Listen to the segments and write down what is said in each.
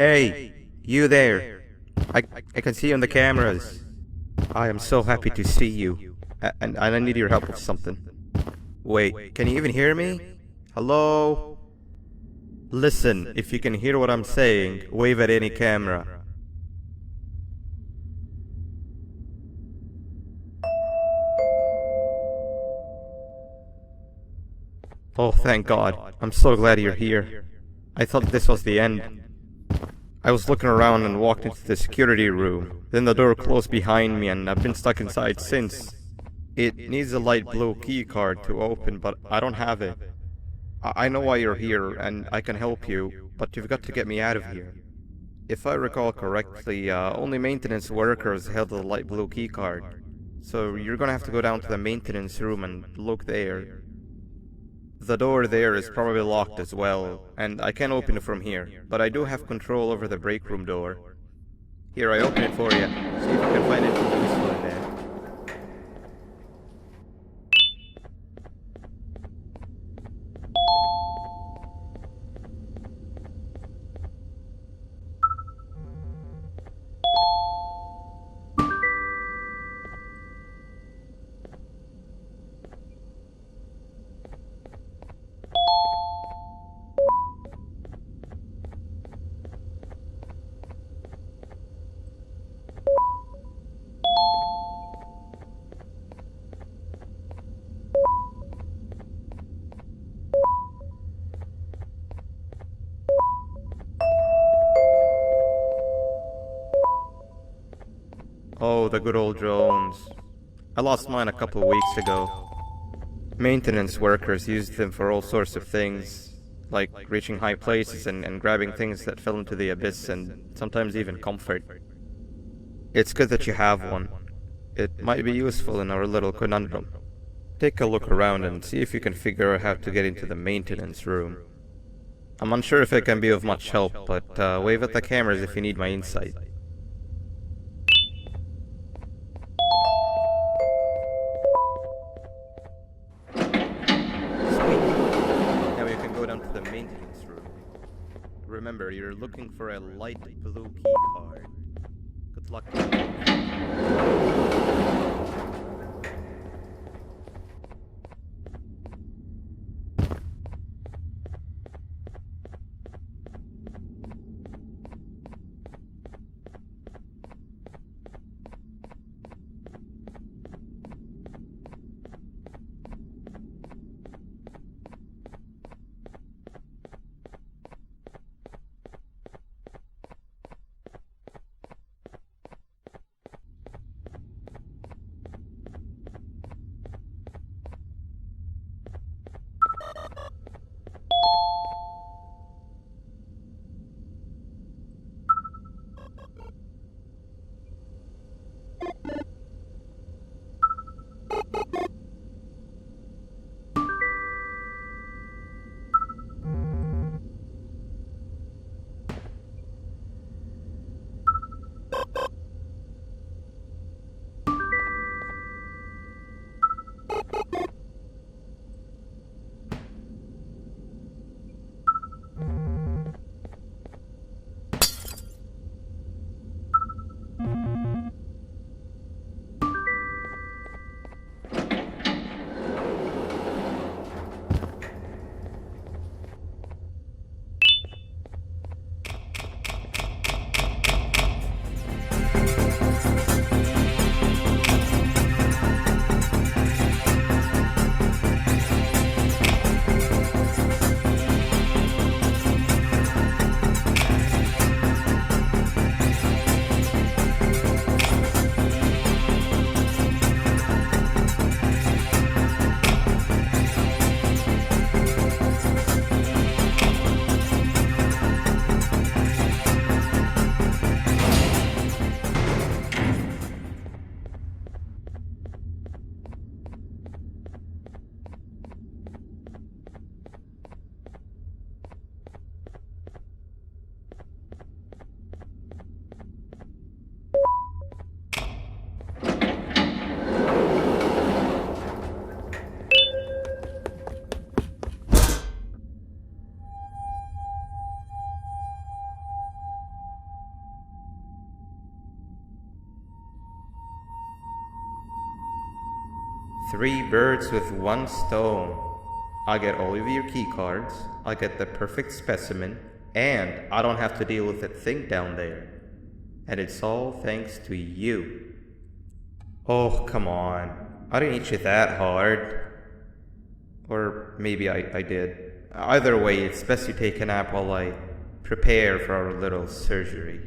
Hey, you there. I can see you on the cameras. I am so happy to see you. And I need your help with something. Wait, can you even hear me? Hello? Listen, if you can hear what I'm saying, wave at any camera. Oh, thank God. I'm so glad you're here. I thought this was the end. I was looking around and walked into the security room. Then the door closed behind me and I've been stuck inside since. It needs a light blue key card to open, but I don't have it. I know why you're here and I can help you, but you've got to get me out of here. If I recall correctly, only maintenance workers held the light blue key card. So you're gonna have to go down to the maintenance room and look there. The door there is probably locked as well, and I can't open it from here, but I do have control over the break room door. Here, I open it for you. See if you can find anything useful in there. Oh, the good old drones. I lost mine a couple of weeks ago. Maintenance workers used them for all sorts of things, like reaching high places and grabbing things that fell into the abyss and sometimes even comfort. It's good that you have one. It might be useful in our little conundrum. Take a look around and see if you can figure out how to get into the maintenance room. I'm unsure if it can be of much help, but wave at the cameras if you need my insight. Now you can go down to the maintenance room. Remember, you're looking for a light blue key card. Good luck. Three birds with one stone. I'll get all of your key cards, I'll get the perfect specimen, and I don't have to deal with that thing down there. And it's all thanks to you. Oh, come on. I didn't hit you that hard. Or maybe I did. Either way, it's best you take a nap while I prepare for our little surgery.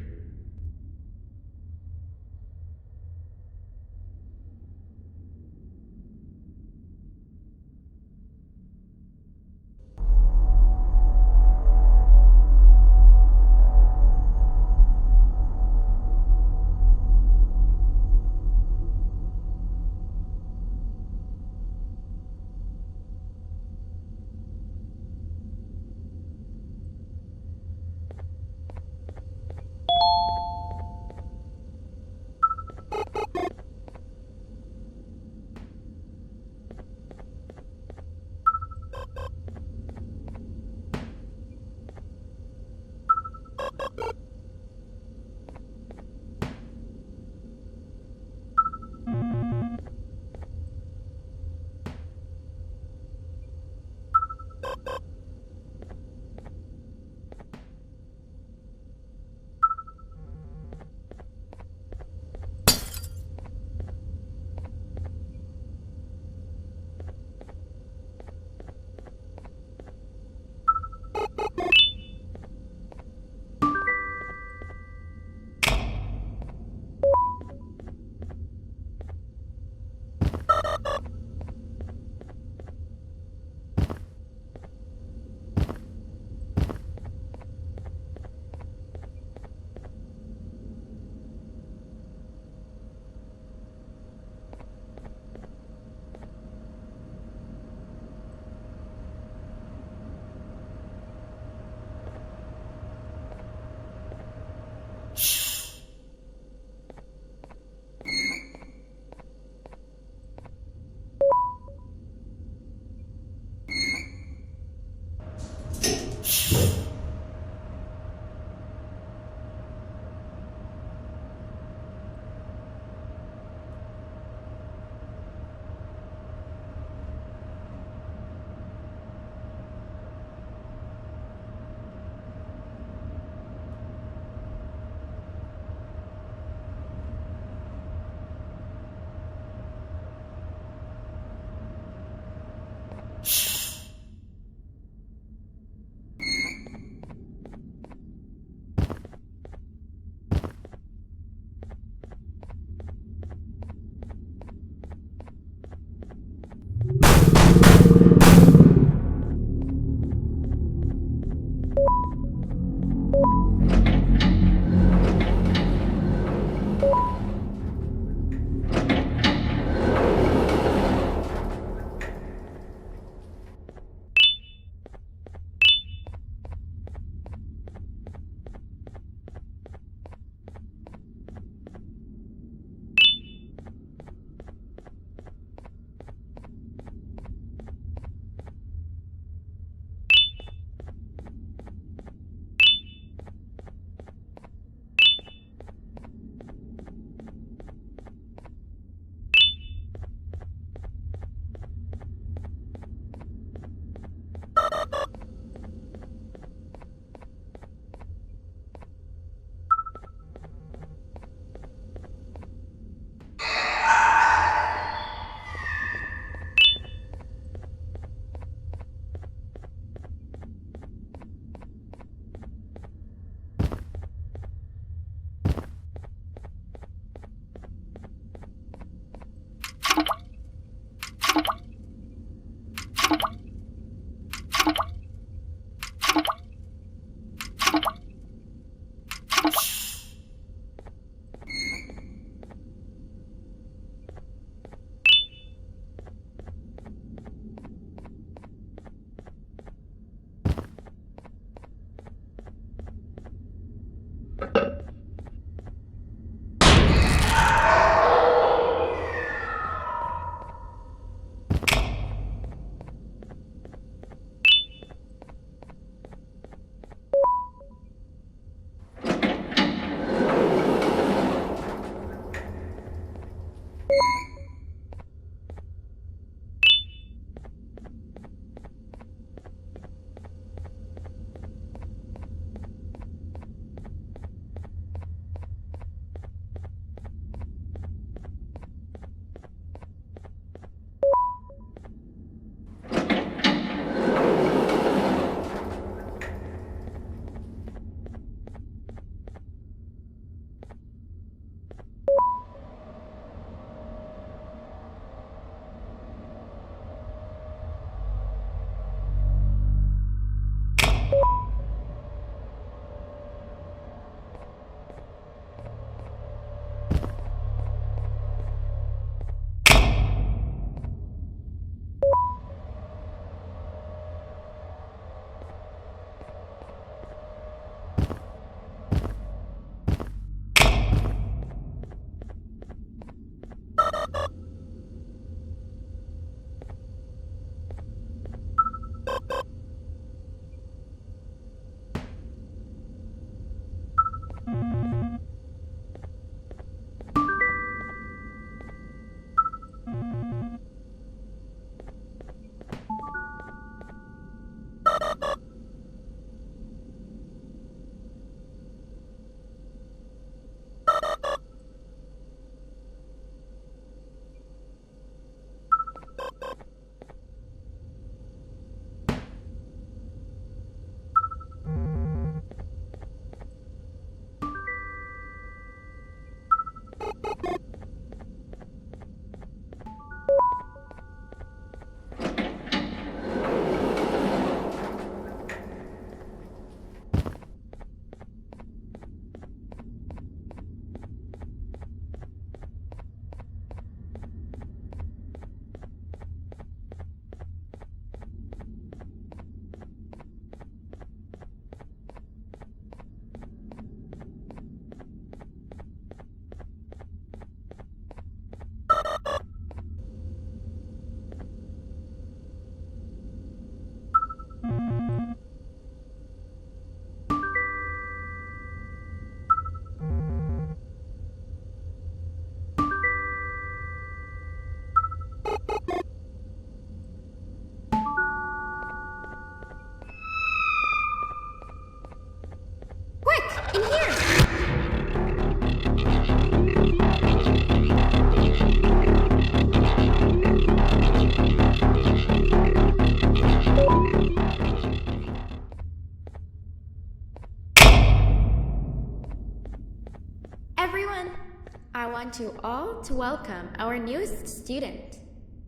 want you all to welcome our newest student.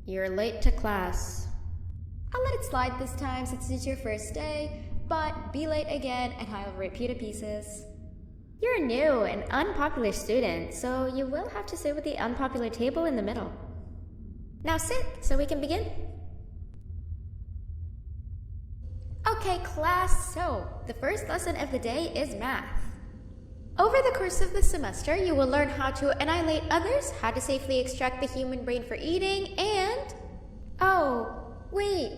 You're late to class. I'll let it slide this time since it's your first day, but be late again and I'll rip you to pieces. You're a new and unpopular student, so you will have to sit with the unpopular table in the middle. Now sit so we can begin. Okay, class, so the first lesson of the day is math. Over the course of the semester, you will learn how to annihilate others, how to safely extract the human brain for eating, and... Oh, wait,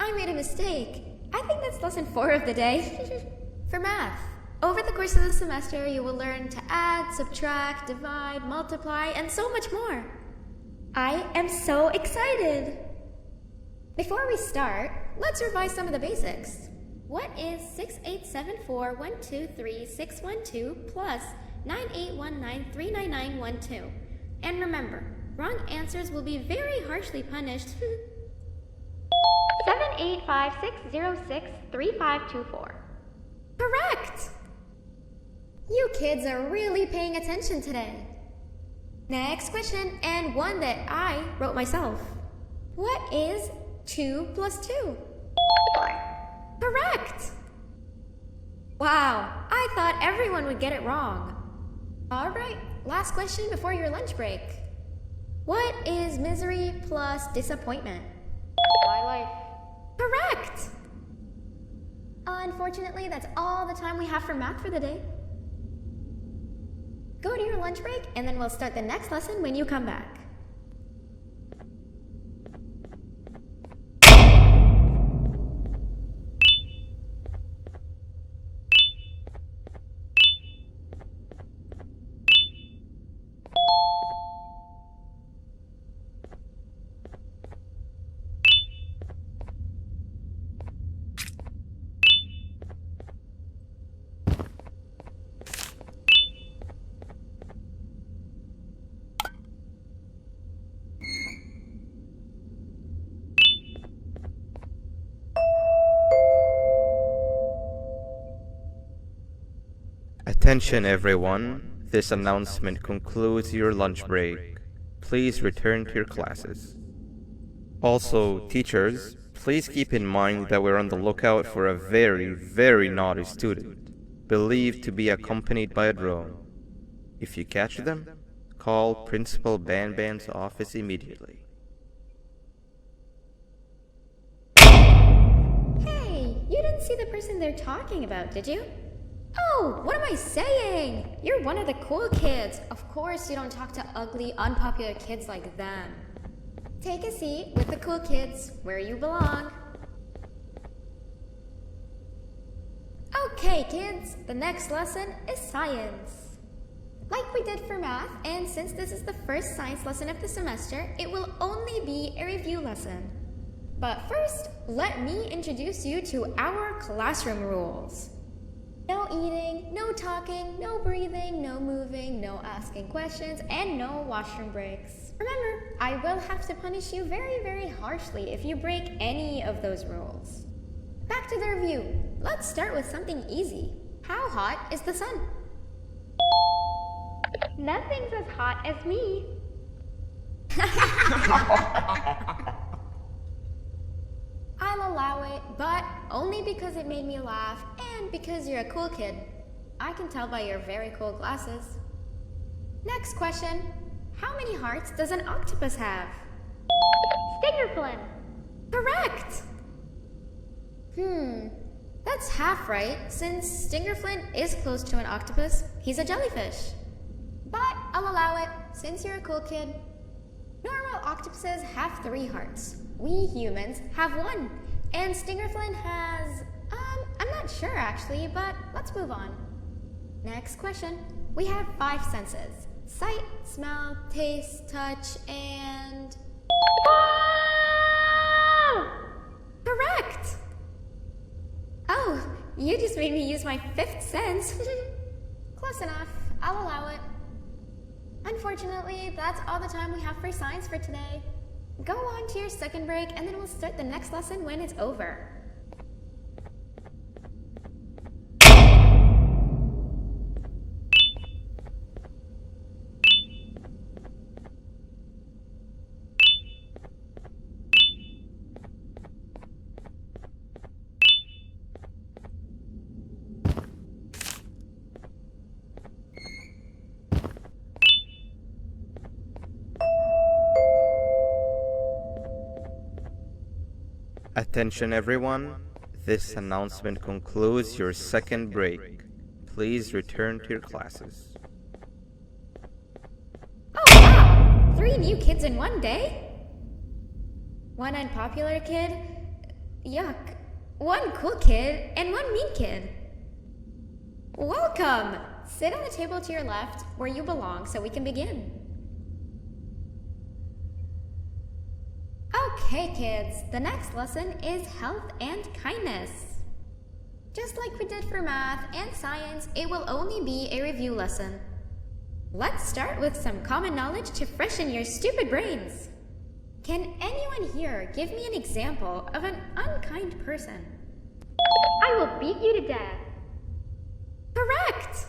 I made a mistake. I think that's lesson 4 of the day. For math, over the course of the semester, you will learn to add, subtract, divide, multiply, and so much more. I am so excited! Before we start, let's revise some of the basics. What is 6874123612 plus 9819399912? And remember, wrong answers will be very harshly punished. 785-606-3524. Correct! You kids are really paying attention today. Next question, and one that I wrote myself. What is 2 plus 2? 4. Correct! Wow, I thought everyone would get it wrong. Alright, last question before your lunch break. What is misery plus disappointment? My life. Correct! Unfortunately, that's all the time we have for math for the day. Go to your lunch break, and then we'll start the next lesson when you come back. Attention everyone, this announcement concludes your lunch break. Please return to your classes. Also, teachers, please keep in mind that we're on the lookout for a very naughty student, believed to be accompanied by a drone. If you catch them, call Principal BANBAN's office immediately. Hey, you didn't see the person they're talking about, did you? Oh, what am I saying? You're one of the cool kids. Of course you don't talk to ugly, unpopular kids like them. Take a seat with the cool kids, where you belong. Okay, kids, the next lesson is science. Like we did for math, and since this is the first science lesson of the semester, it will only be a review lesson. But first, let me introduce you to our classroom rules. No eating, no talking, no breathing, no moving, no asking questions, and no washroom breaks. Remember, I will have to punish you very harshly if you break any of those rules. Back to the review. Let's start with something easy. How hot is the sun? Nothing's as hot as me. I'll allow it, but only because it made me laugh and because you're a cool kid. I can tell by your very cool glasses. Next question. How many hearts does an octopus have? Stingerflin. Correct! That's half right, since Stingerflint is close to an octopus. He's a jellyfish. But I'll allow it, since you're a cool kid. Normal octopuses have 3 hearts. We humans have 1. And Stingerflint has... I'm not sure actually, but let's move on. Next question. We have 5 senses. Sight, smell, taste, touch, and... Whoa! Correct! Oh, you just made me use my 5th sense. Close enough. I'll allow it. Unfortunately, that's all the time we have for science for today. Go on to your second break, and then we'll start the next lesson when it's over. Attention everyone, this announcement concludes your second break. Please return to your classes. Oh wow! 3 new kids in one day? 1 unpopular kid? Yuck. 1 cool kid and 1 mean kid. Welcome! Sit on the table to your left where you belong so we can begin. Okay kids, the next lesson is health and kindness. Just like we did for math and science, it will only be a review lesson. Let's start with some common knowledge to freshen your stupid brains. Can anyone here give me an example of an unkind person? I will beat you to death. Correct!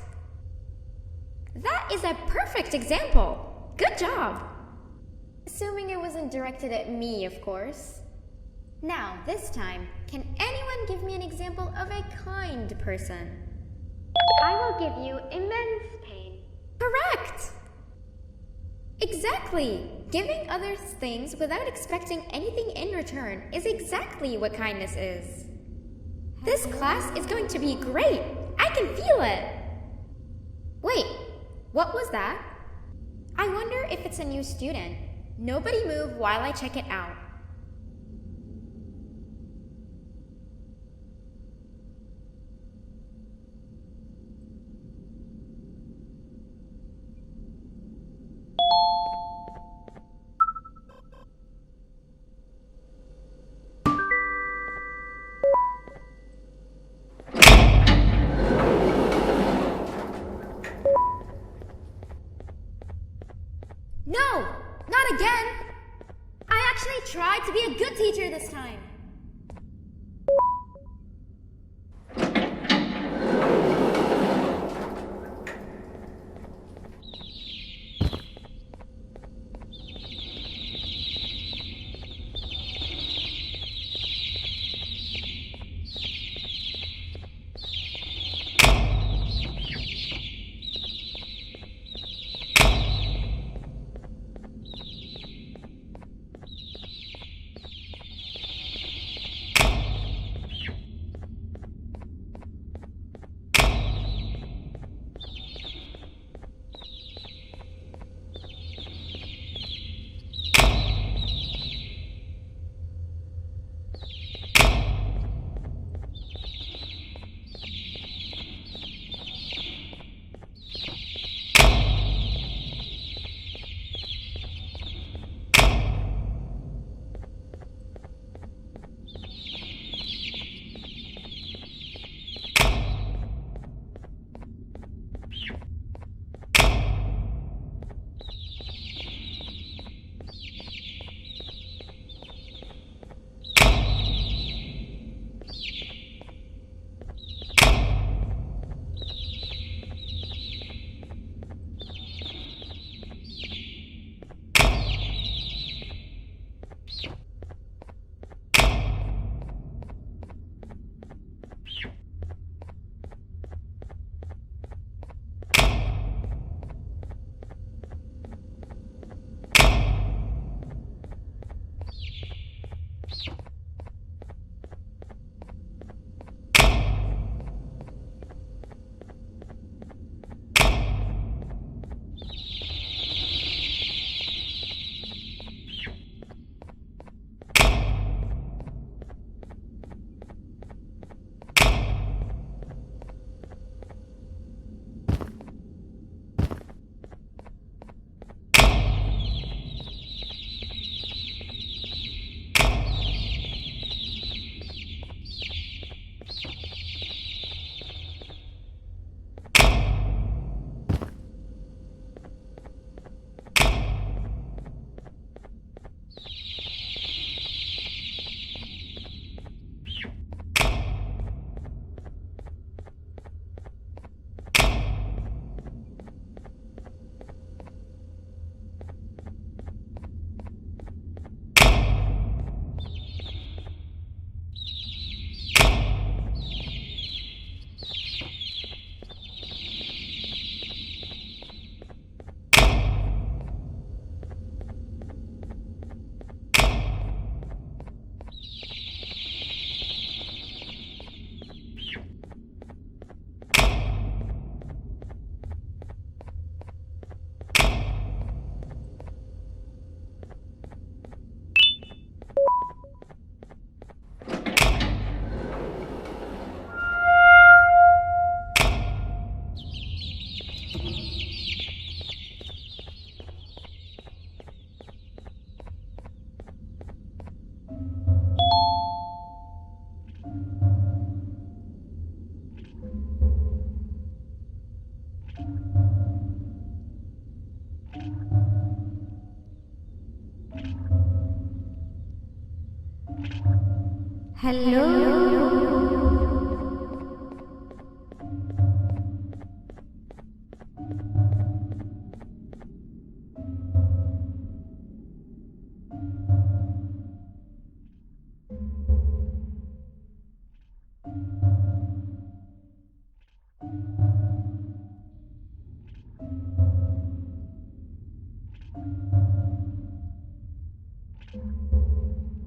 That is a perfect example. Good job. Assuming it wasn't directed at me, of course. Now, this time, can anyone give me an example of a kind person? I will give you immense pain. Correct! Exactly! Giving others things without expecting anything in return is exactly what kindness is. This class is going to be great! I can feel it! Wait, what was that? I wonder if it's a new student. Nobody move while I check it out. No! Not again! I actually tried to be a good teacher this time.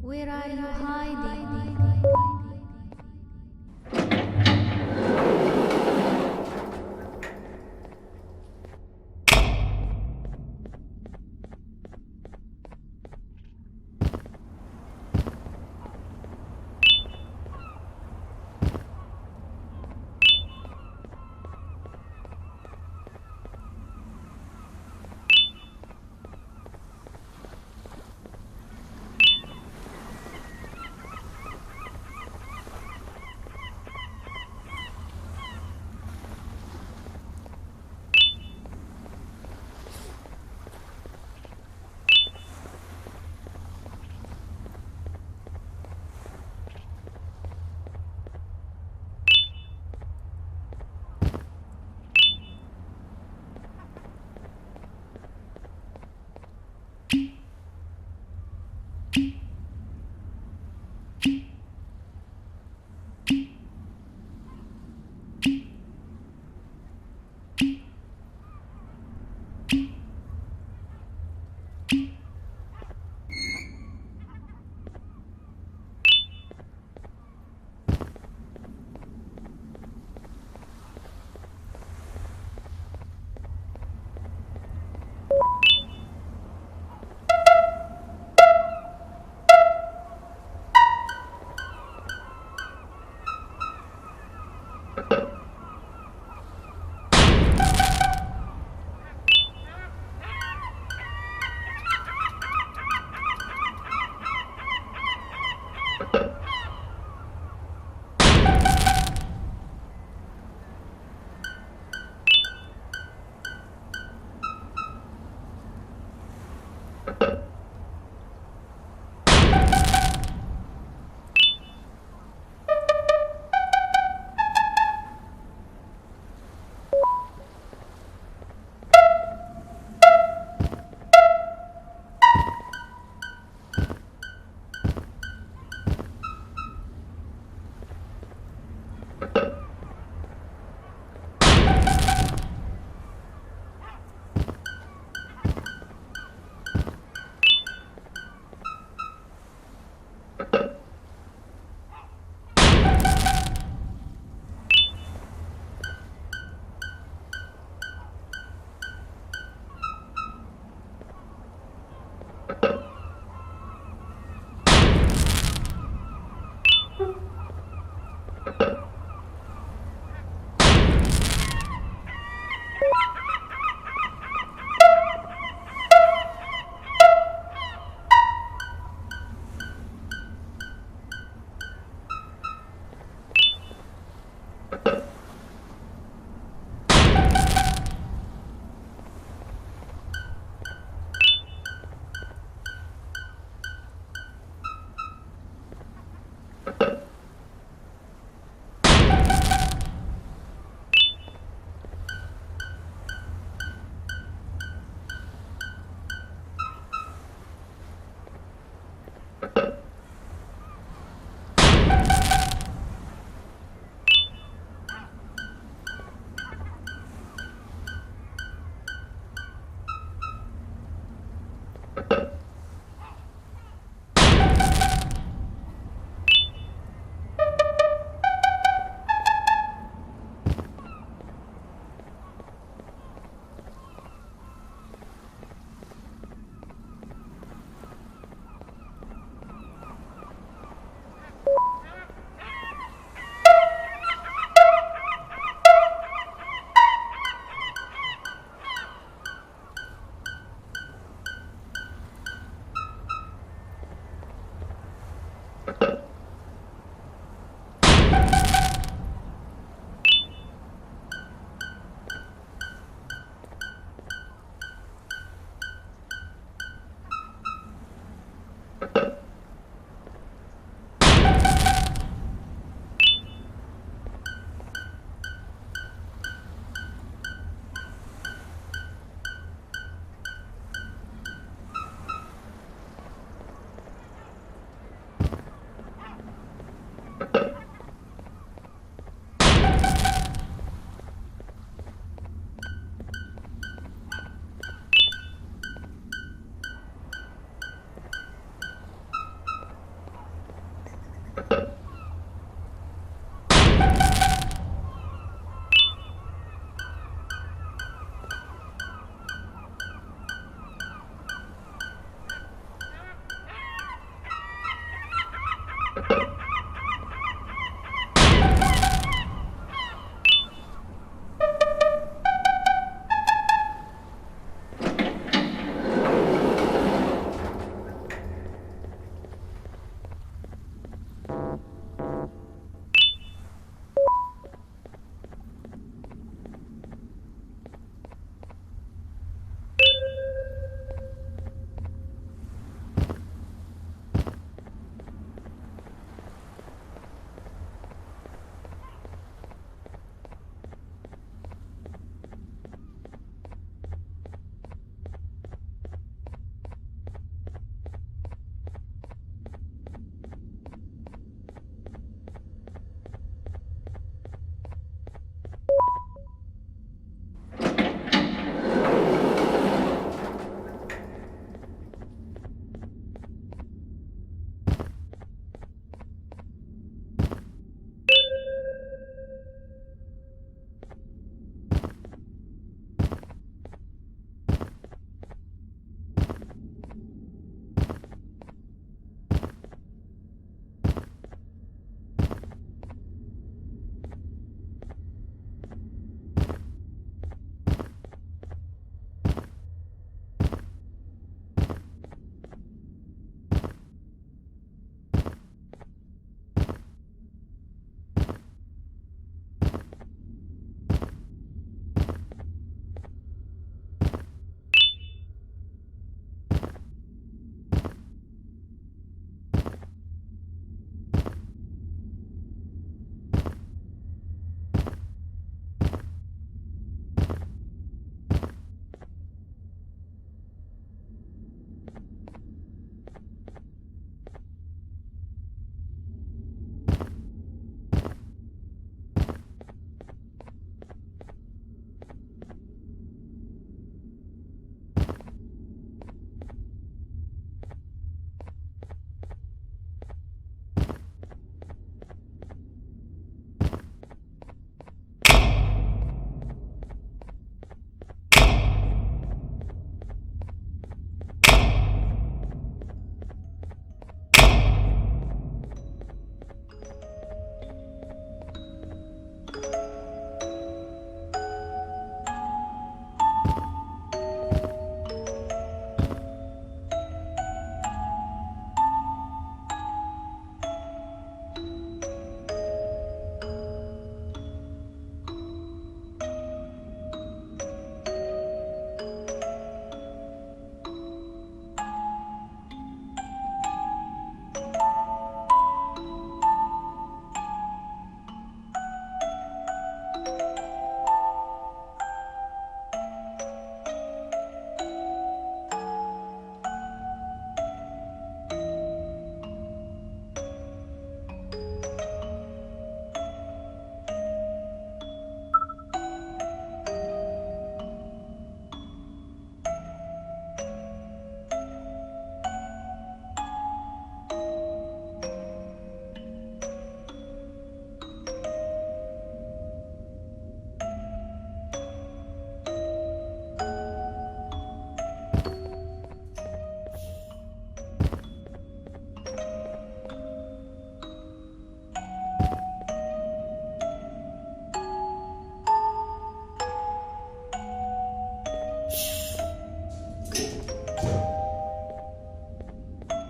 Where are you hiding?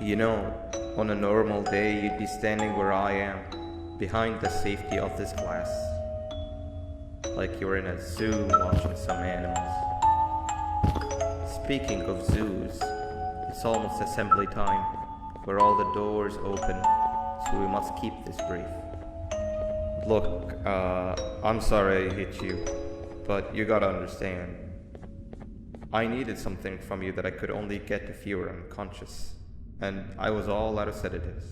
You know, on a normal day you'd be standing where I am, behind the safety of this glass. Like you're in a zoo watching some animals. Speaking of zoos, it's almost assembly time, where all the doors open, so we must keep this brief. Look, I'm sorry I hit you, but you gotta understand. I needed something from you that I could only get if you were unconscious, and I was all out of sedatives.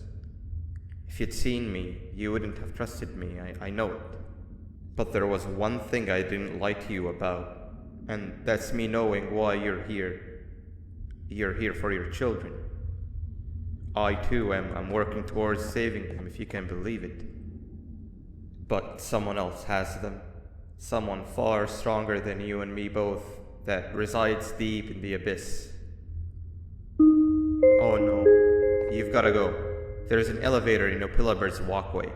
If you'd seen me, you wouldn't have trusted me, I know it. But there was one thing I didn't lie to you about, and that's me knowing why you're here. You're here for your children. I too am working towards saving them, if you can believe it. But someone else has them. Someone far stronger than you and me both, that resides deep in the abyss. Oh no, you've gotta go. There's an elevator in Opillabird's walkway.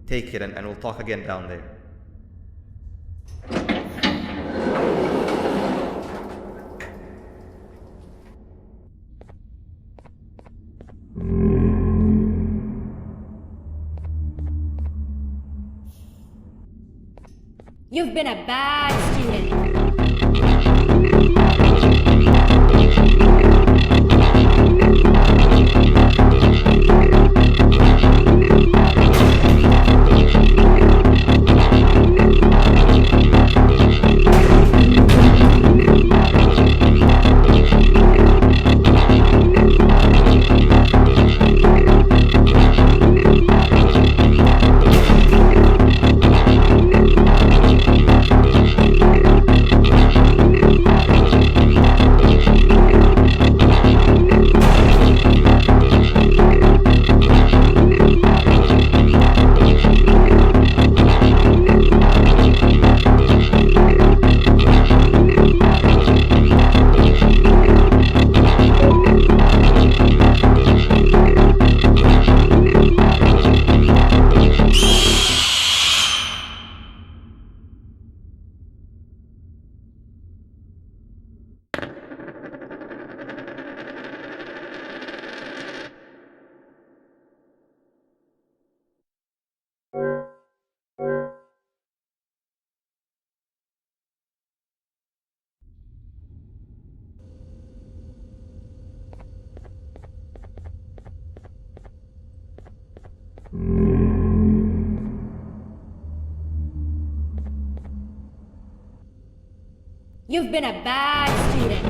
Take it and we'll talk again down there. You've been a bad student. You've been a bad student.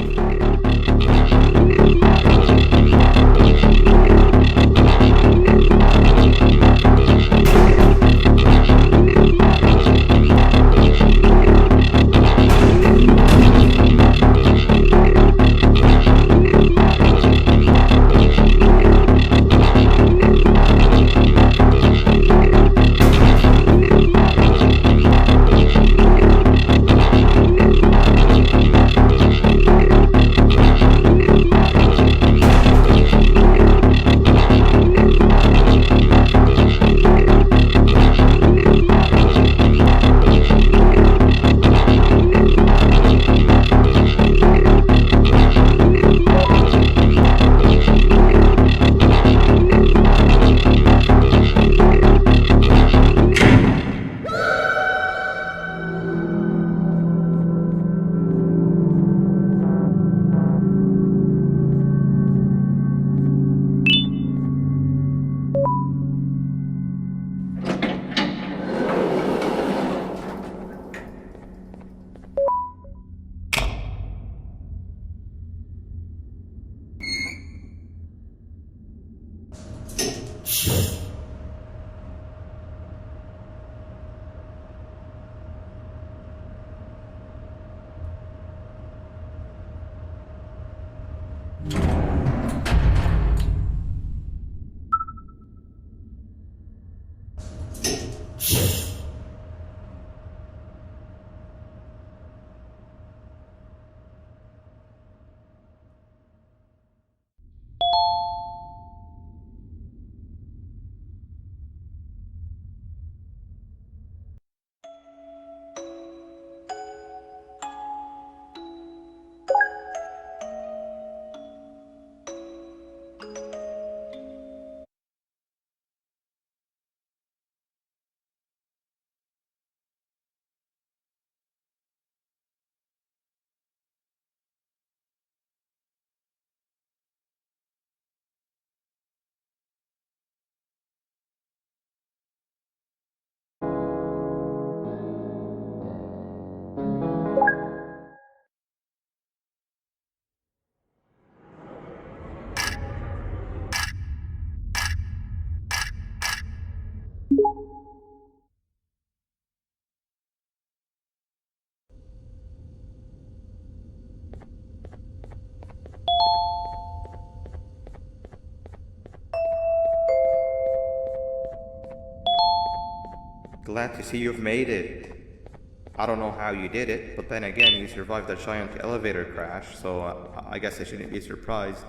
Glad to see you've made it. I don't know how you did it, but then again, you survived a giant elevator crash, so I guess I shouldn't be surprised.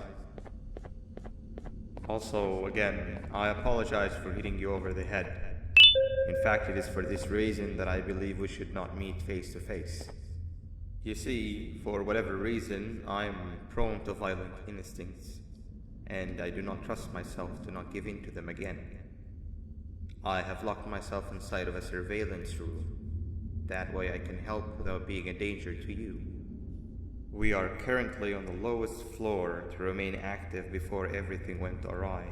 Also, again, I apologize for hitting you over the head. In fact, it is for this reason that I believe we should not meet face to face. You see, for whatever reason, I'm prone to violent instincts, and I do not trust myself to not give in to them again. I have locked myself inside of a surveillance room. That way I can help without being a danger to you. We are currently on the lowest floor to remain active before everything went awry.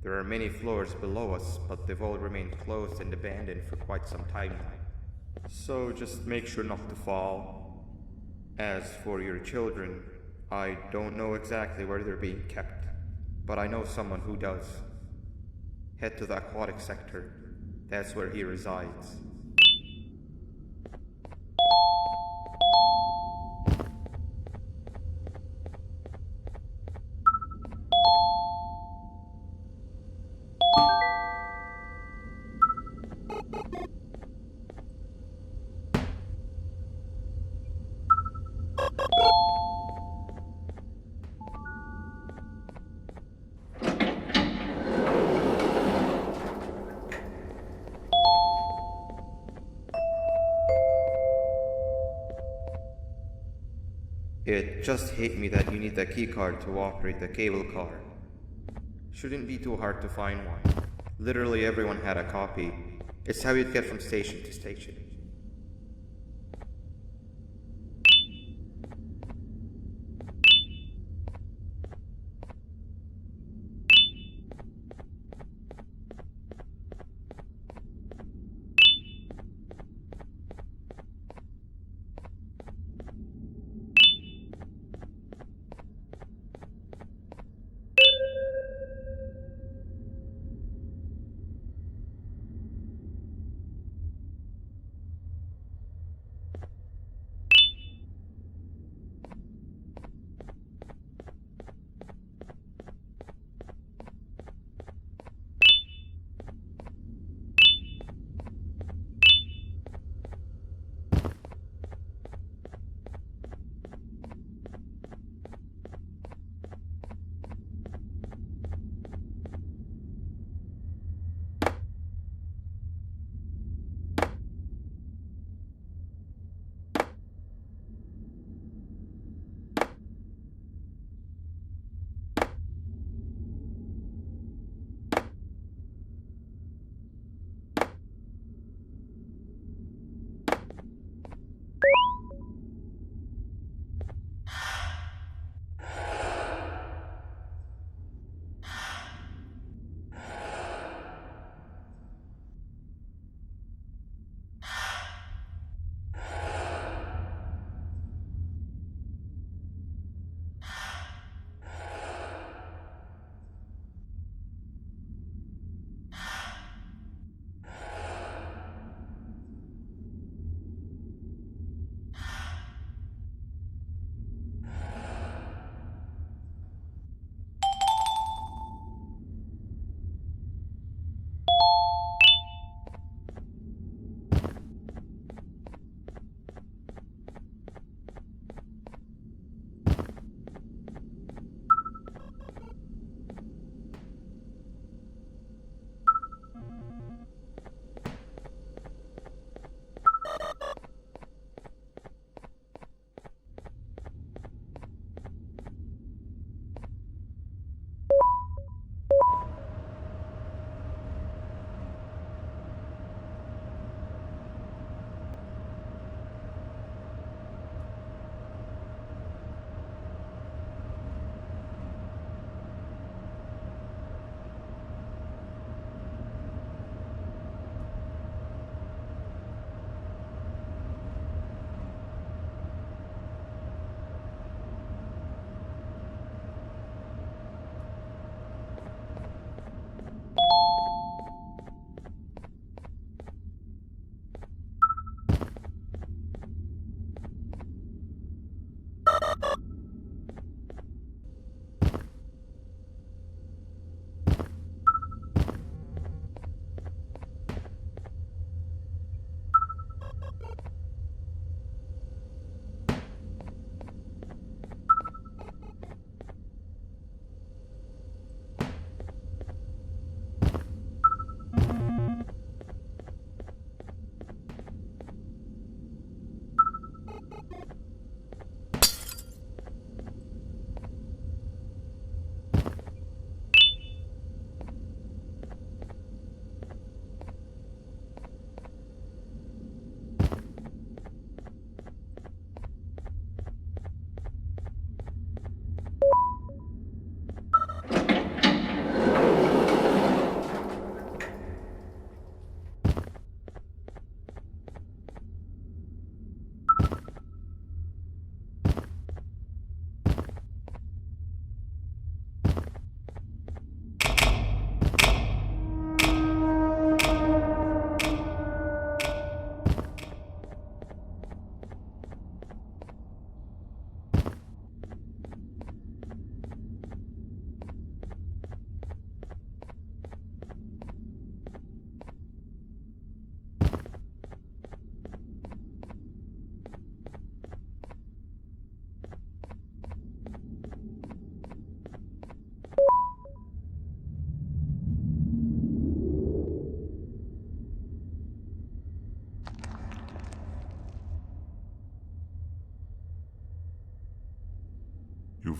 There are many floors below us, but they've all remained closed and abandoned for quite some time now. So just make sure not to fall. As for your children, I don't know exactly where they're being kept, but I know someone who does. Head to the aquatic sector. That's where he resides. It just hit me that you need the keycard to operate the cable car. Shouldn't be too hard to find one. Literally everyone had a copy. It's how you'd get from station to station.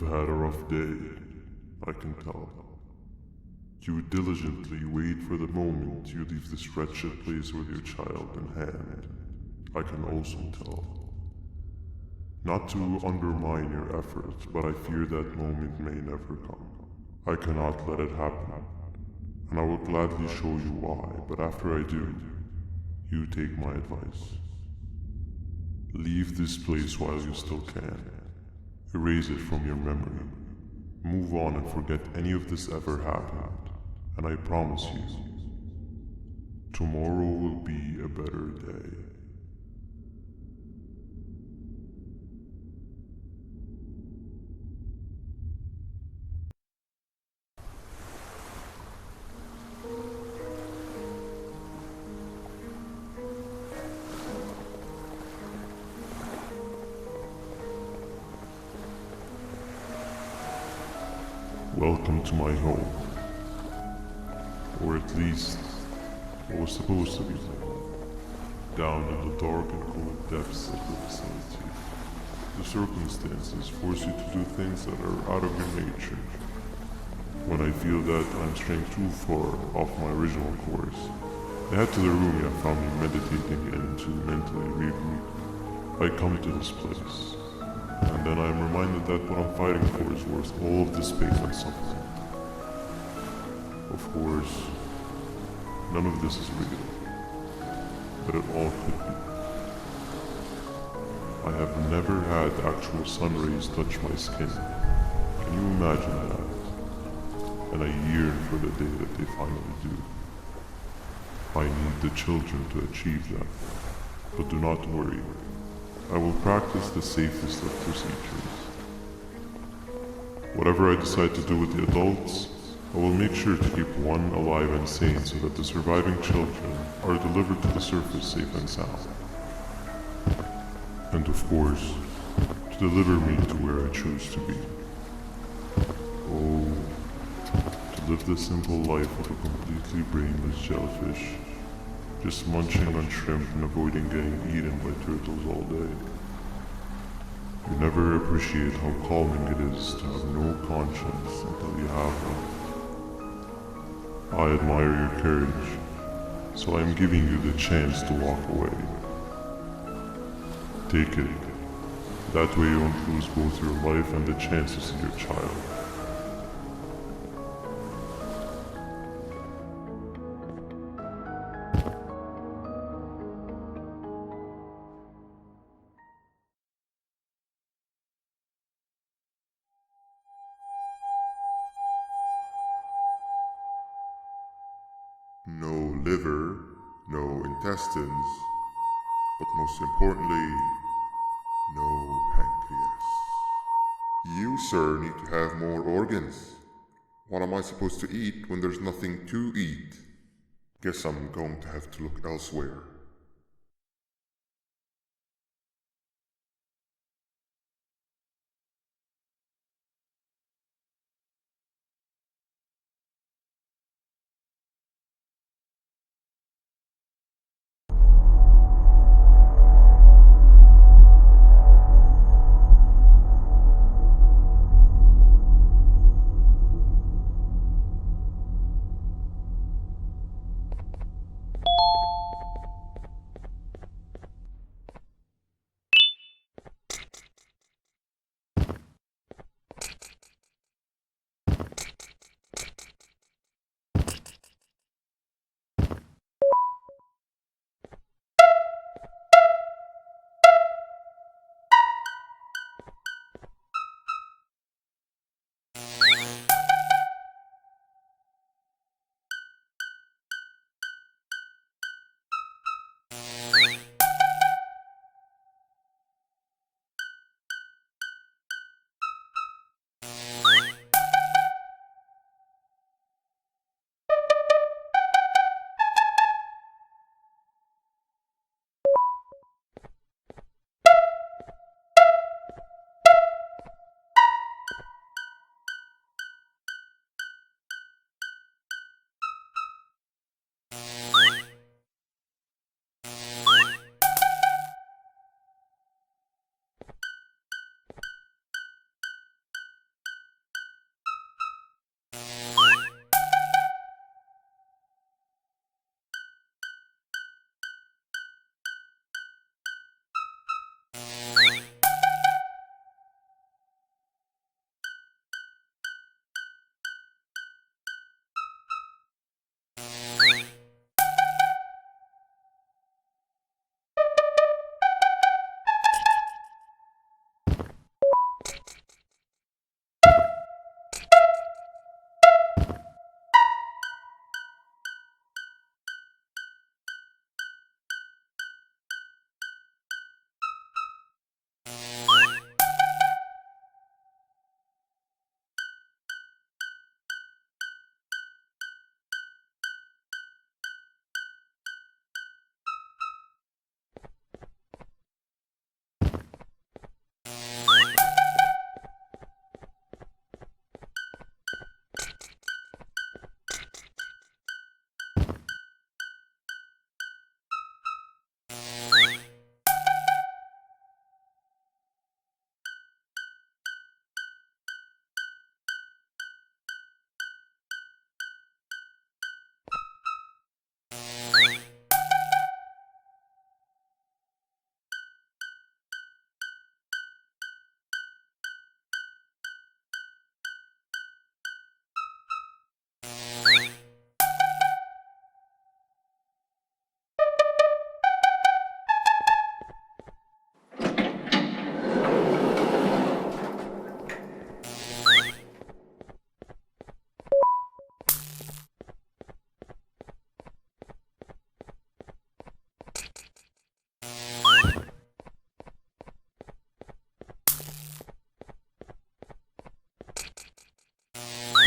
You've had a rough day, I can tell. You diligently wait for the moment you leave this wretched place with your child in hand. I can also tell. Not to undermine your efforts, but I fear that moment may never come. I cannot let it happen, and I will gladly show you why, but after I do, you take my advice. Leave this place while you still can. Erase it from your memory. Move on and forget any of this ever happened, and I promise you, tomorrow will be a better day. Welcome to my home. Or at least, what was supposed to be my home. Down in the dark and cold depths of the vicinity. The circumstances force you to do things that are out of your nature. When I feel that I'm straying too far off my original course, I head to the room you found me meditating in to mentally regroup. I come to this place. And then I am reminded that what I'm fighting for is worth all of this pain and suffering. Of course, none of this is real, but it all could be. I have never had actual sun rays touch my skin. Can you imagine that? And I yearn for the day that they finally do. I need the children to achieve that, but do not worry. I will practice the safest of procedures. Whatever I decide to do with the adults, I will make sure to keep one alive and sane so that the surviving children are delivered to the surface safe and sound. And of course, to deliver me to where I choose to be. Oh, to live the simple life of a completely brainless jellyfish, just munching on shrimp and avoiding getting eaten by turtles all day. You never appreciate how calming it is to have no conscience until you have one. I admire your courage, so I am giving you the chance to walk away. Take it. That way you won't lose both your life and the chance to see your child. No liver, no intestines, but most importantly, no pancreas. You, sir, need to have more organs. What am I supposed to eat when there's nothing to eat? Guess I'm going to have to look elsewhere.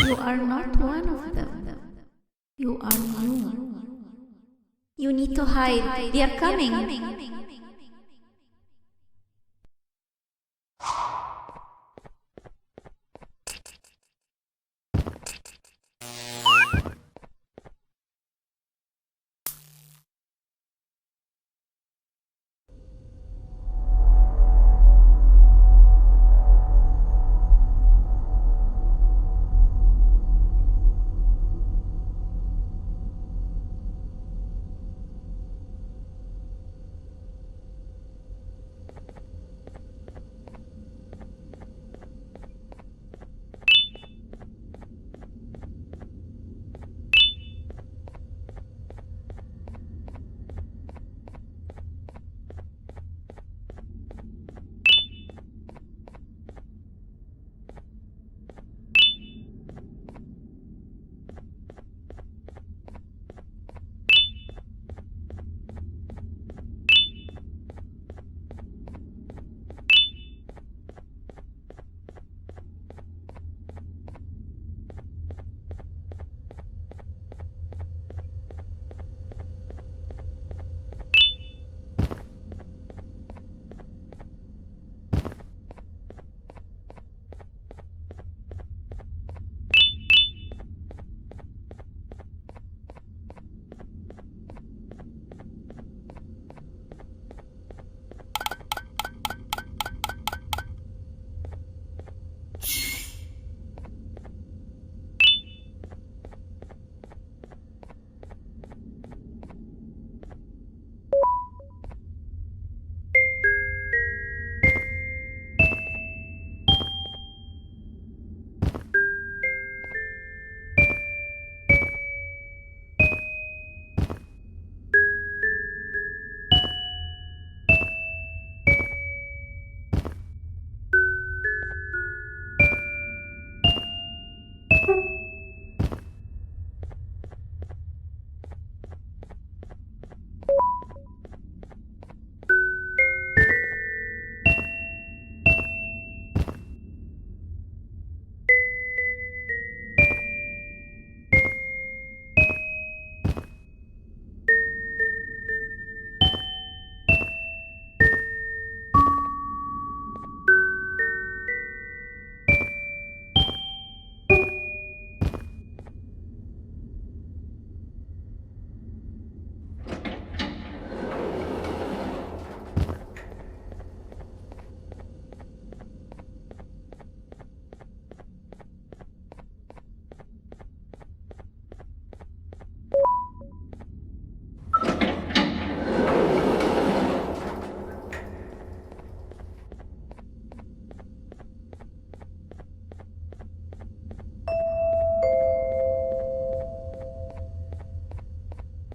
You are not one of them. You are new. You need to hide. They are coming.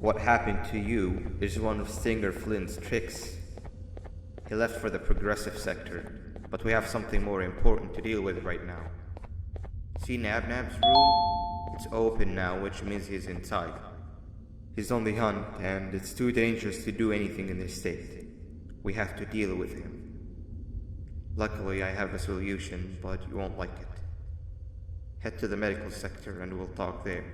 What happened to you is one of Stinger Flynn's tricks. He left for the progressive sector, but we have something more important to deal with right now. See Nabnab's room? It's open now, which means he's inside. He's on the hunt, and it's too dangerous to do anything in this state. We have to deal with him. Luckily, I have a solution, but you won't like it. Head to the medical sector and we'll talk there.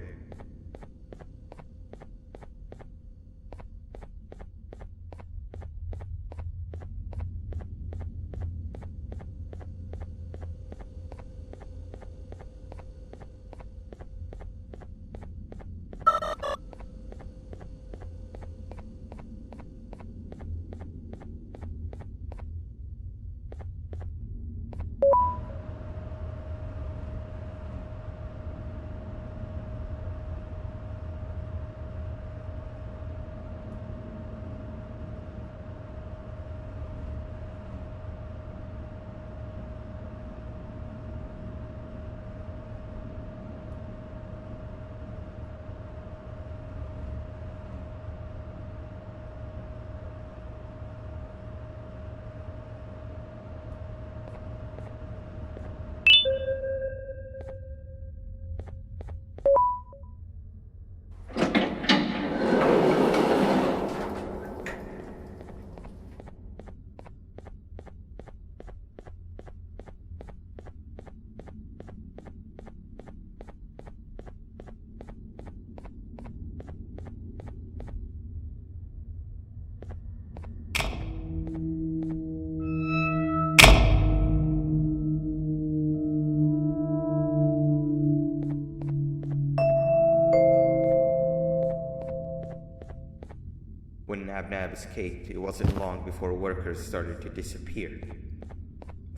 Nab escaped, it wasn't long before workers started to disappear.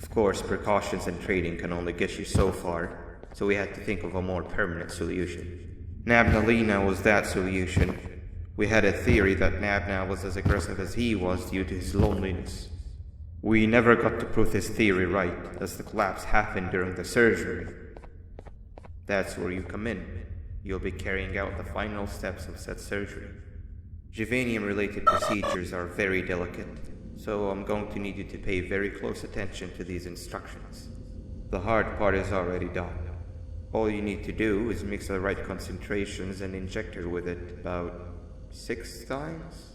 Of course, precautions and training can only get you so far, so we had to think of a more permanent solution. Nabnalina was that solution. We had a theory that Nabna was as aggressive as he was due to his loneliness. We never got to prove this theory right, as the collapse happened during the surgery. That's where you come in. You'll be carrying out the final steps of said surgery. Juvanium-related procedures are very delicate, so I'm going to need you to pay very close attention to these instructions. The hard part is already done. All you need to do is mix the right concentrations and inject her with it about 6 times.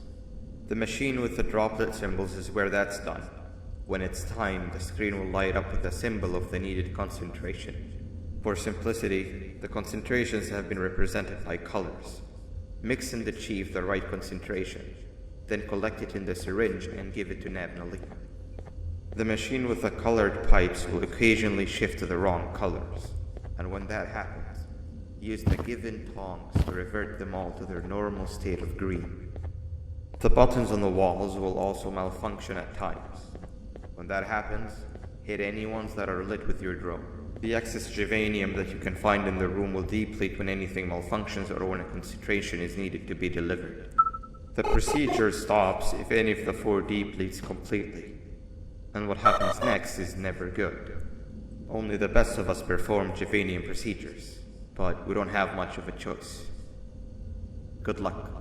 The machine with the droplet symbols is where that's done. When it's timed, the screen will light up with the symbol of the needed concentration. For simplicity, the concentrations have been represented by colors. Mix and achieve the right concentration, then collect it in the syringe and give it to Nabnalina. The machine with the colored pipes will occasionally shift to the wrong colors, and when that happens, use the given tongs to revert them all to their normal state of green. The buttons on the walls will also malfunction at times. When that happens, hit any ones that are lit with your drone. The excess juvanium that you can find in the room will deplete when anything malfunctions or when a concentration is needed to be delivered. The procedure stops if any of the 4 depletes completely, and what happens next is never good. Only the best of us perform juvanium procedures, but we don't have much of a choice. Good luck.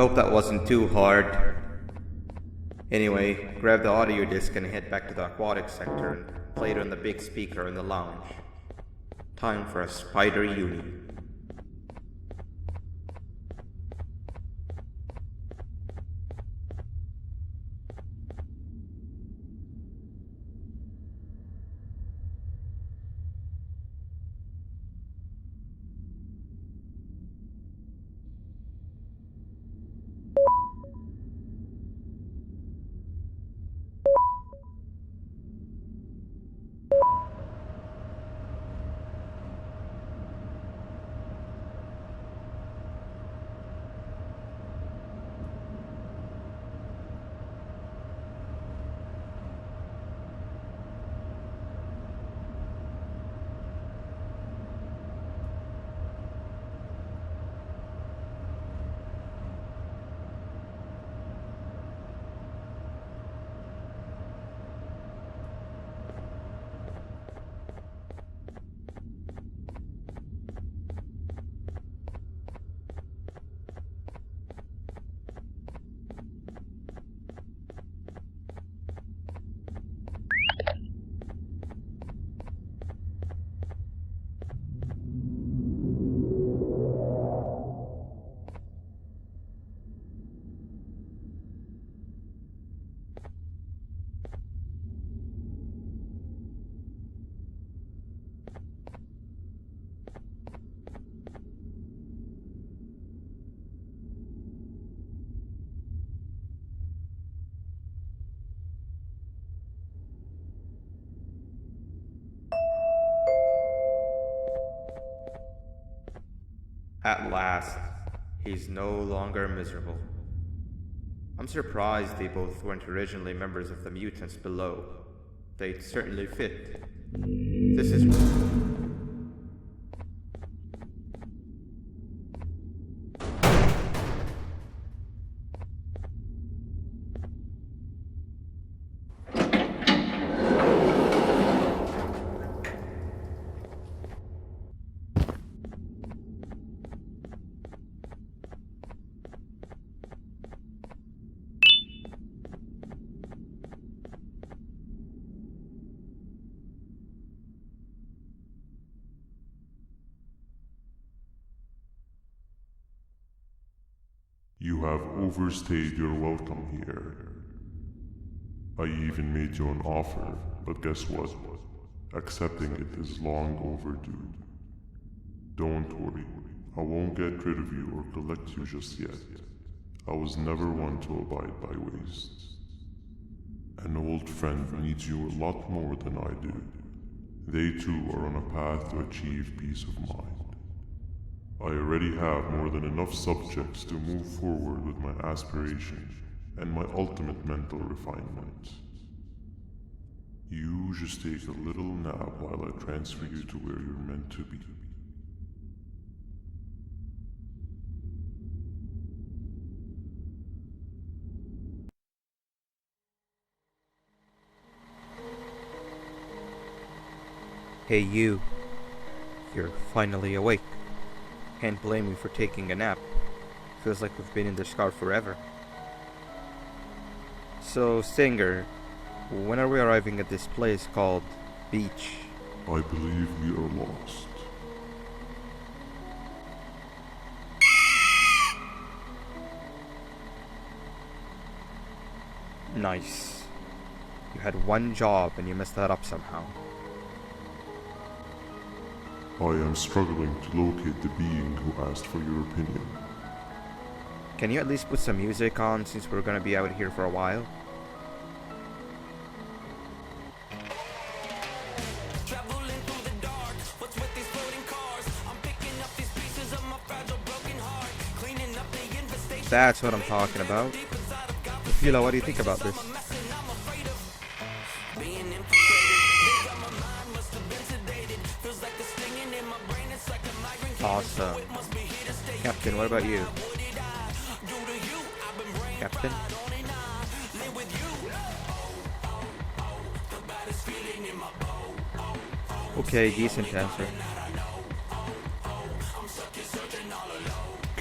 hope that wasn't too hard. Anyway, grab the audio disc and head back to the aquatic sector and play it on the big speaker in the lounge. Time for a spider uni. At last, he's no longer miserable. I'm surprised they both weren't originally members of the mutants below. They'd certainly fit. This is... You have overstayed your welcome here. I even made you an offer, but guess what? Accepting it is long overdue. Don't worry, I won't get rid of you or collect you just yet. I was never one to abide by waste. An old friend needs you a lot more than I do. They too are on a path to achieve peace of mind. I already have more than enough subjects to move forward with my aspiration and my ultimate mental refinement. You just take a little nap while I transfer you to where you're meant to be. Hey you. You're finally awake. Can't blame you for taking a nap. Feels like we've been in this car forever. So, Stinger, when are we arriving at this place called Beach? I believe we are lost. Nice. You had one job and you messed that up somehow. I am struggling to locate the being who asked for your opinion. Can you at least put some music on since we're gonna be out here for a while? That's what I'm talking about. Fila, what do you think about this? Awesome. Captain, what about you? Captain? Okay, decent answer.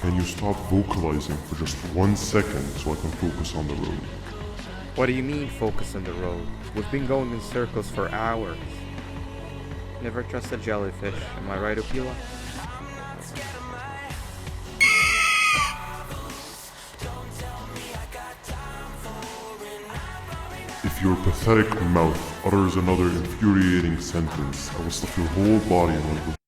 Can you stop vocalizing for just 1 second so I can focus on the road? What do you mean, focus on the road? We've been going in circles for hours. Never trust a jellyfish, am I right, Opila? If your pathetic mouth utters another infuriating sentence, I will stuff your whole body in one of the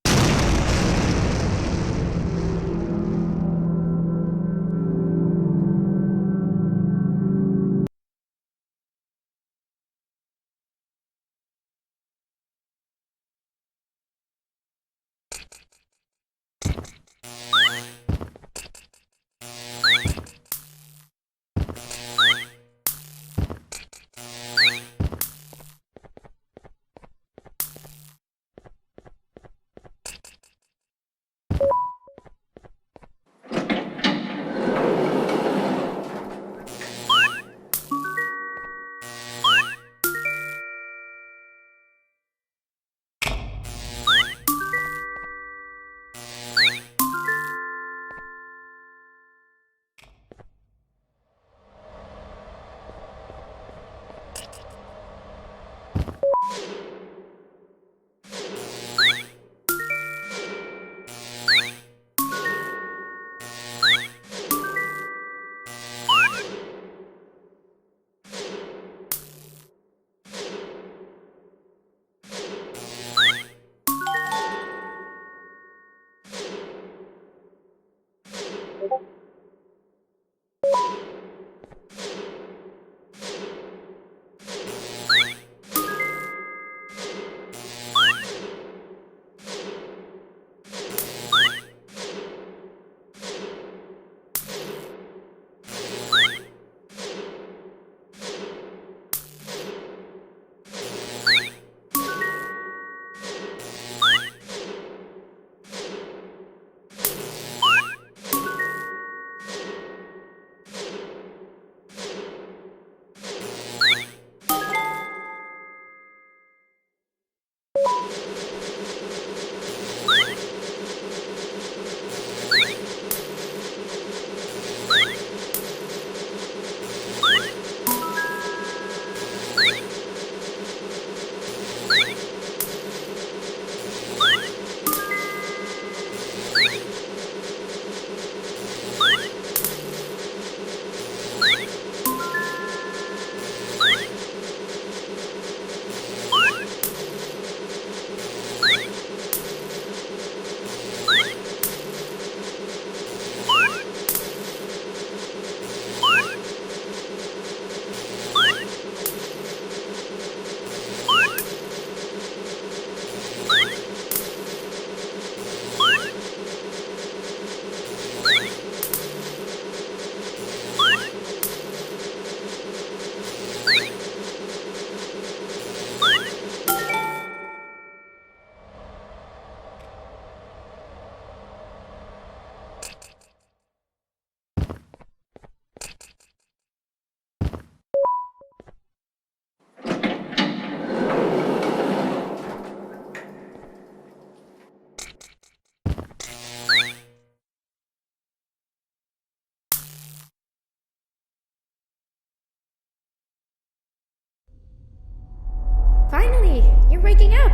Finally, you're waking up!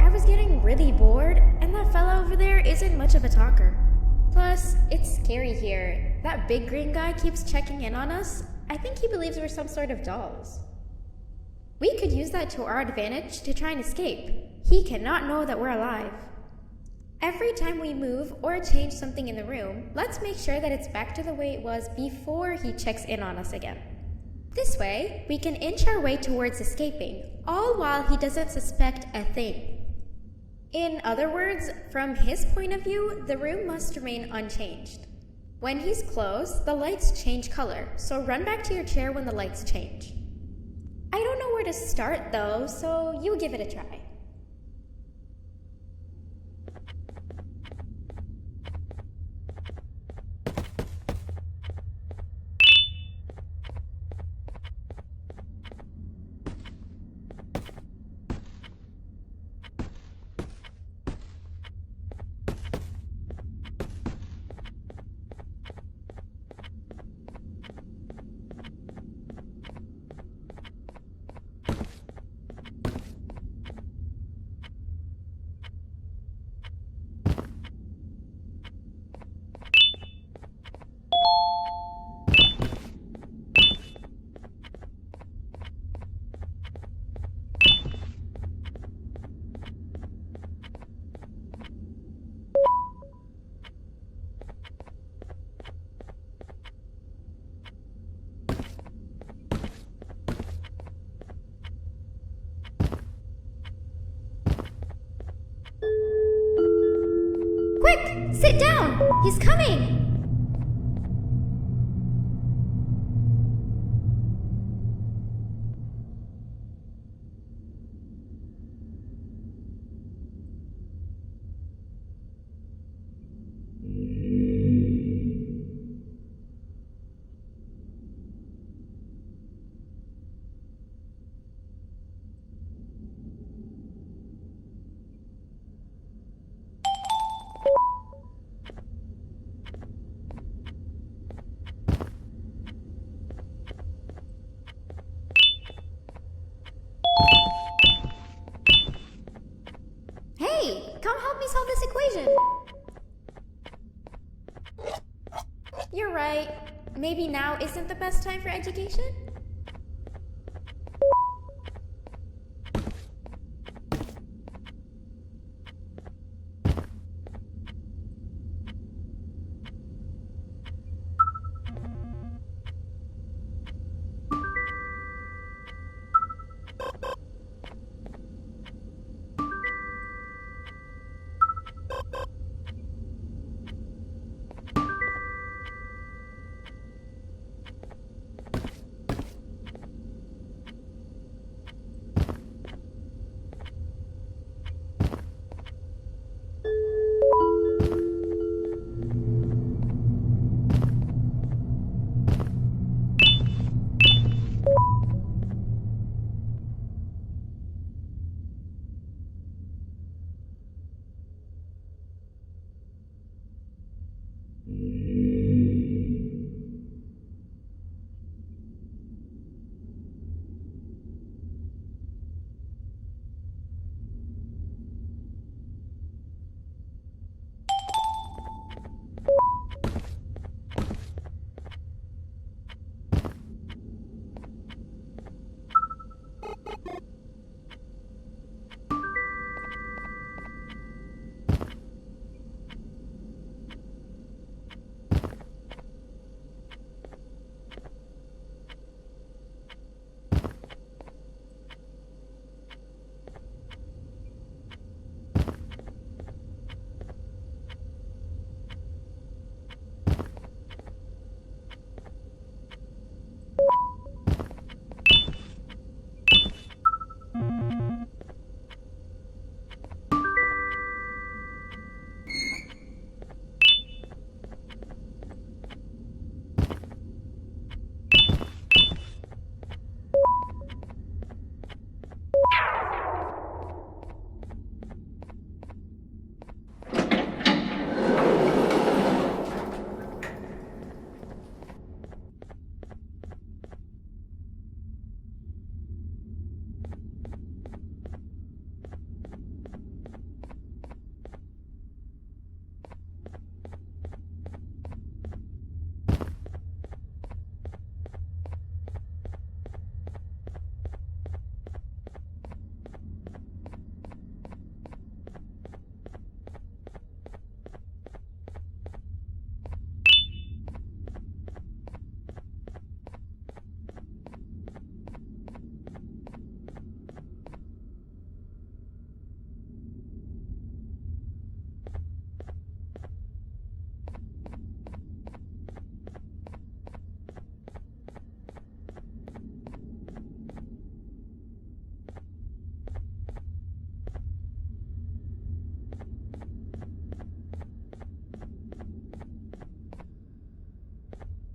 I was getting really bored, and that fella over there isn't much of a talker. Plus, it's scary here. That big green guy keeps checking in on us. I think he believes we're some sort of dolls. We could use that to our advantage to try and escape. He cannot know that we're alive. Every time we move or change something in the room, let's make sure that it's back to the way it was before he checks in on us again. This way, we can inch our way towards escaping, all while he doesn't suspect a thing. In other words, from his point of view, the room must remain unchanged. When he's close, the lights change color, so run back to your chair when the lights change. I don't know where to start though, so you give it a try. He's coming! Hey, come help me solve this equation. You're right. Maybe now isn't the best time for education?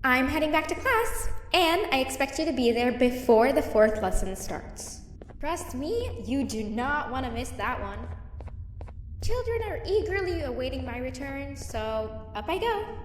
I'm heading back to class, and I expect you to be there before the 4th lesson starts. Trust me, you do not want to miss that one. Children are eagerly awaiting my return, so up I go.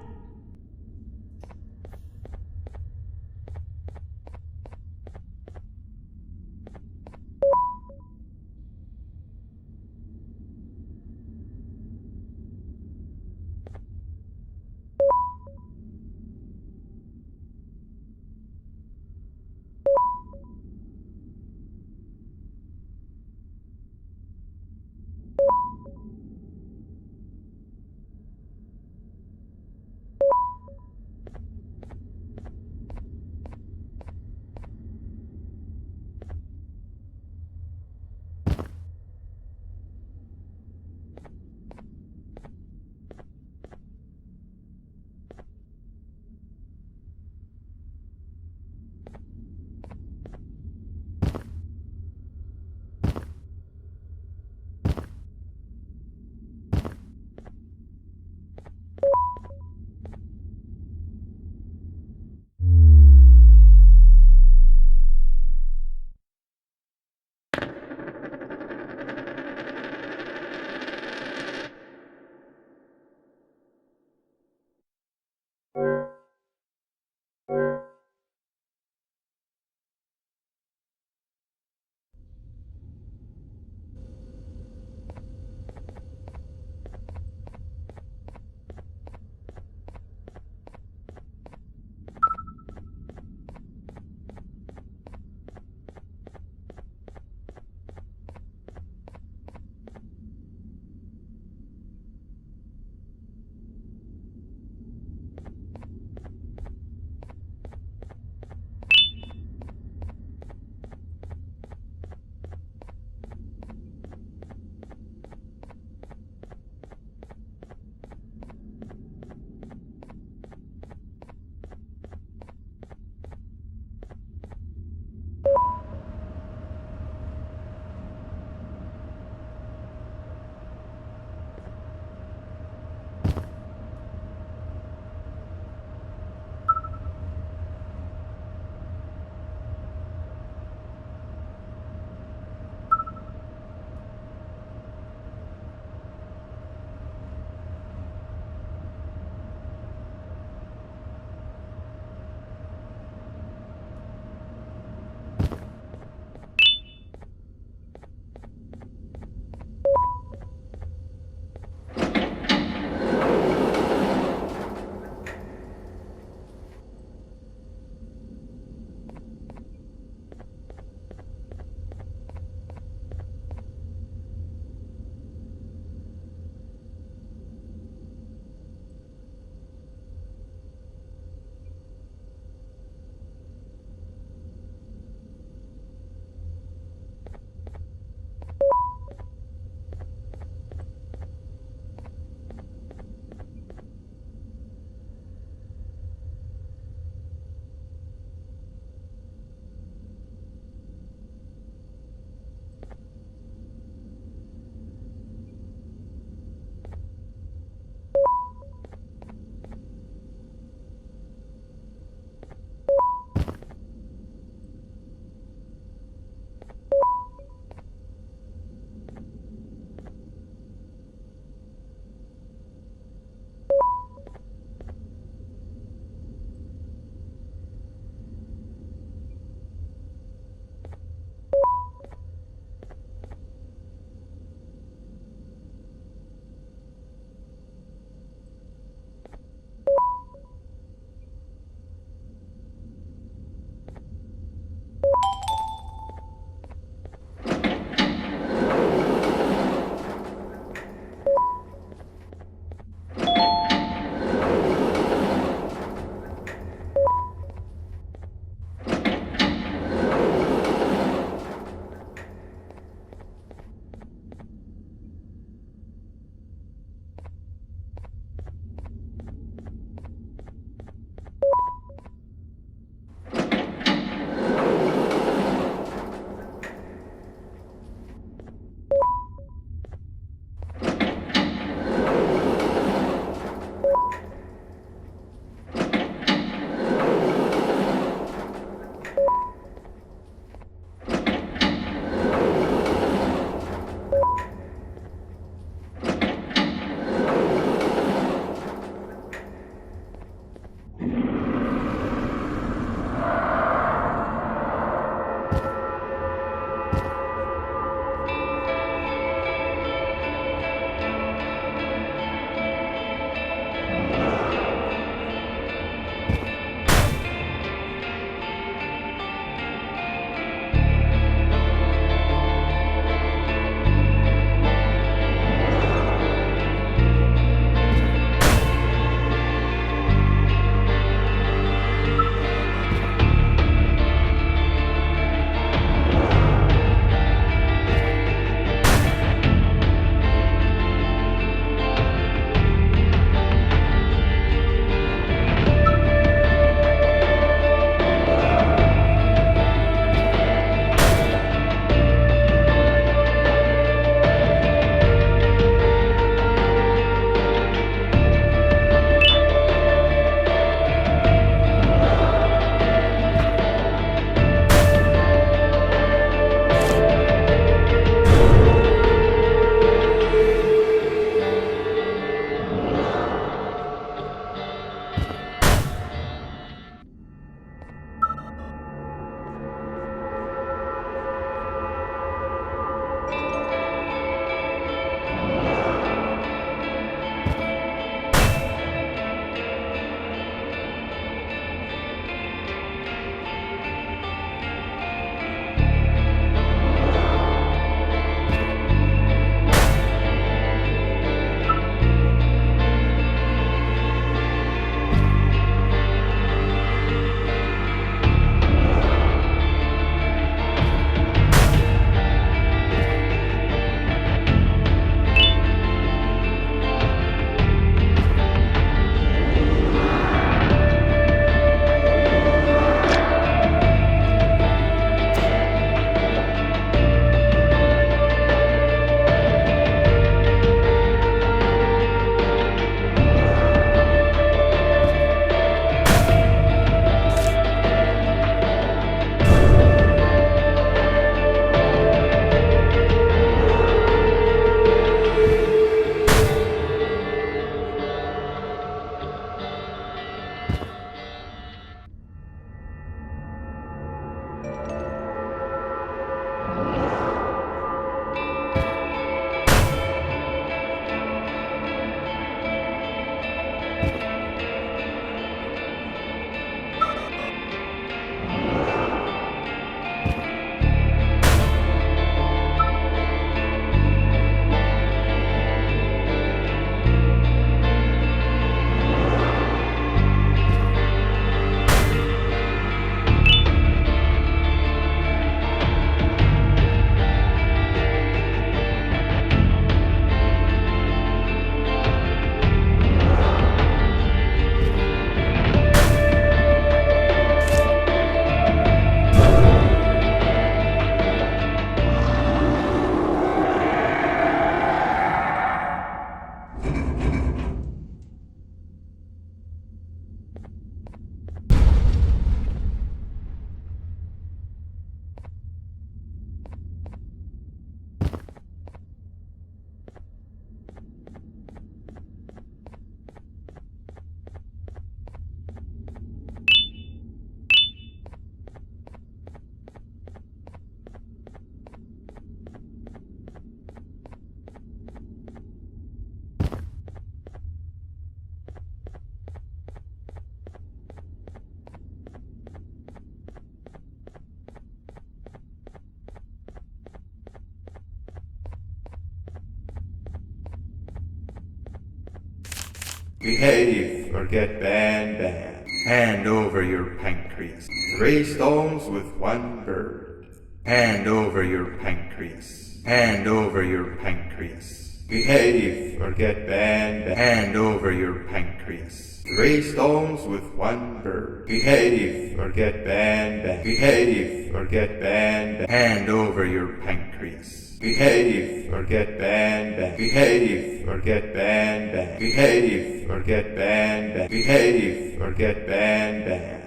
Behave or get ban. Hand over your pancreas. 3 stones with 1 bird. Hand over your pancreas. Hand over your pancreas. Behave or get ban. Hand over your pancreas. 3 stones with 1 bird. Behave or get ban. Behave or get ban. Hand over your pancreas. Behave or get ban. Behave or get ban. Behave or get ban. Behave or get ban.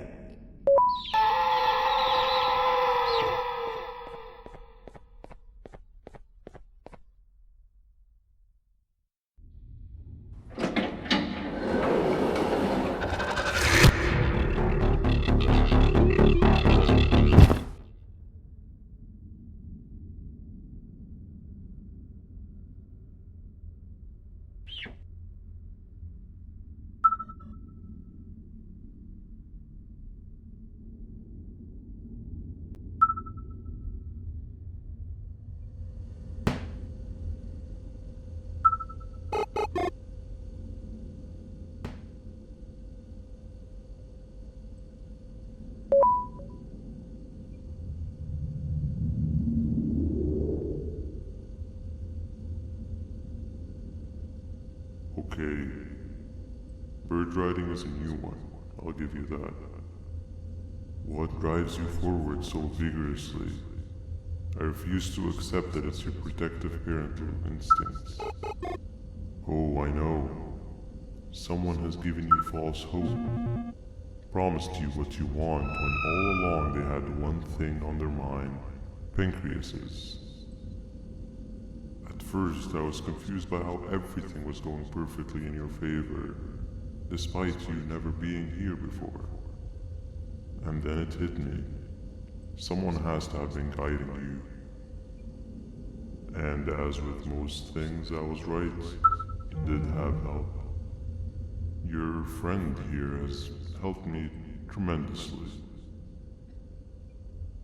Okay. Bird riding is a new one, I'll give you that. What drives you forward so vigorously? I refuse to accept that it's your protective parental instincts. Oh, I know. Someone has given you false hope. Promised you what you want when all along they had one thing on their mind. Pancreases. At first, I was confused by how everything was going perfectly in your favor, despite you never being here before. And then it hit me. Someone has to have been guiding you. And as with most things, I was right. It did have help. Your friend here has helped me tremendously.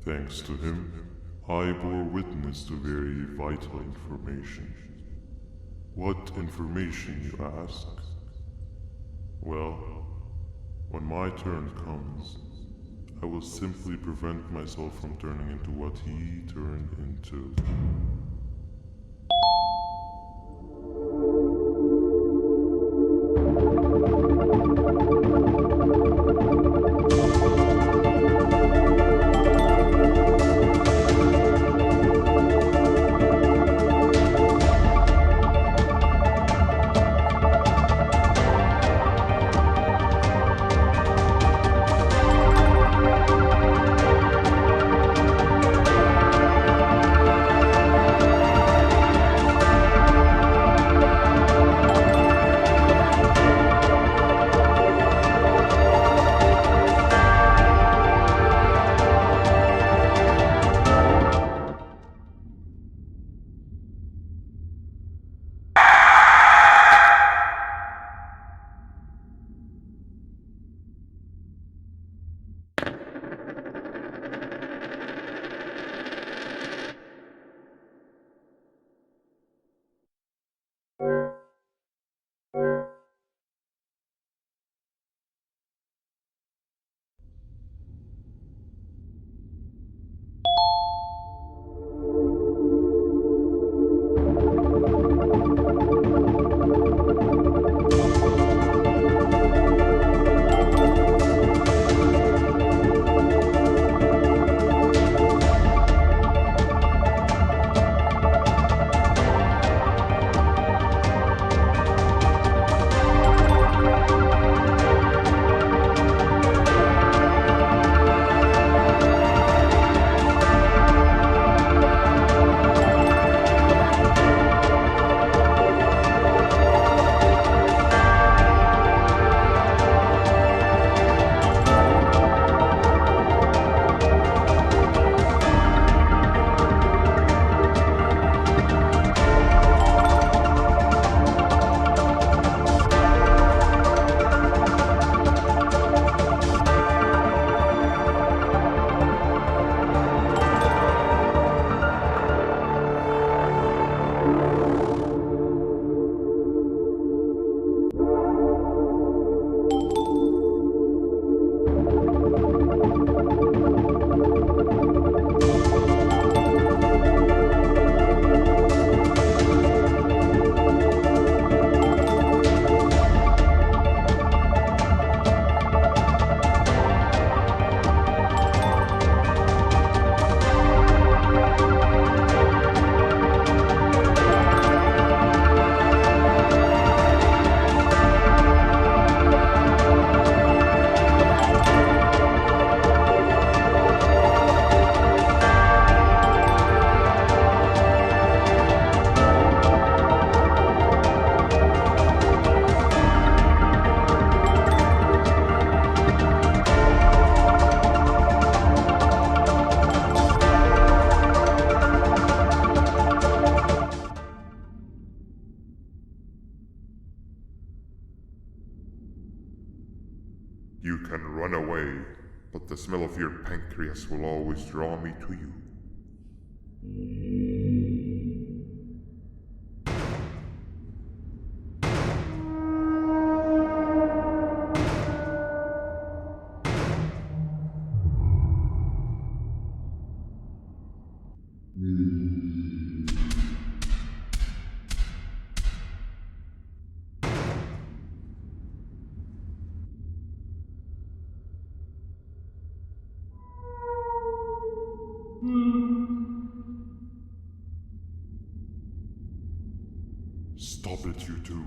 Thanks to him, I bore witness to very vital information. What information, you ask? Well, when my turn comes, I will simply prevent myself from turning into what he turned into. smell of your pancreas will always draw me to you. Stop it, you two.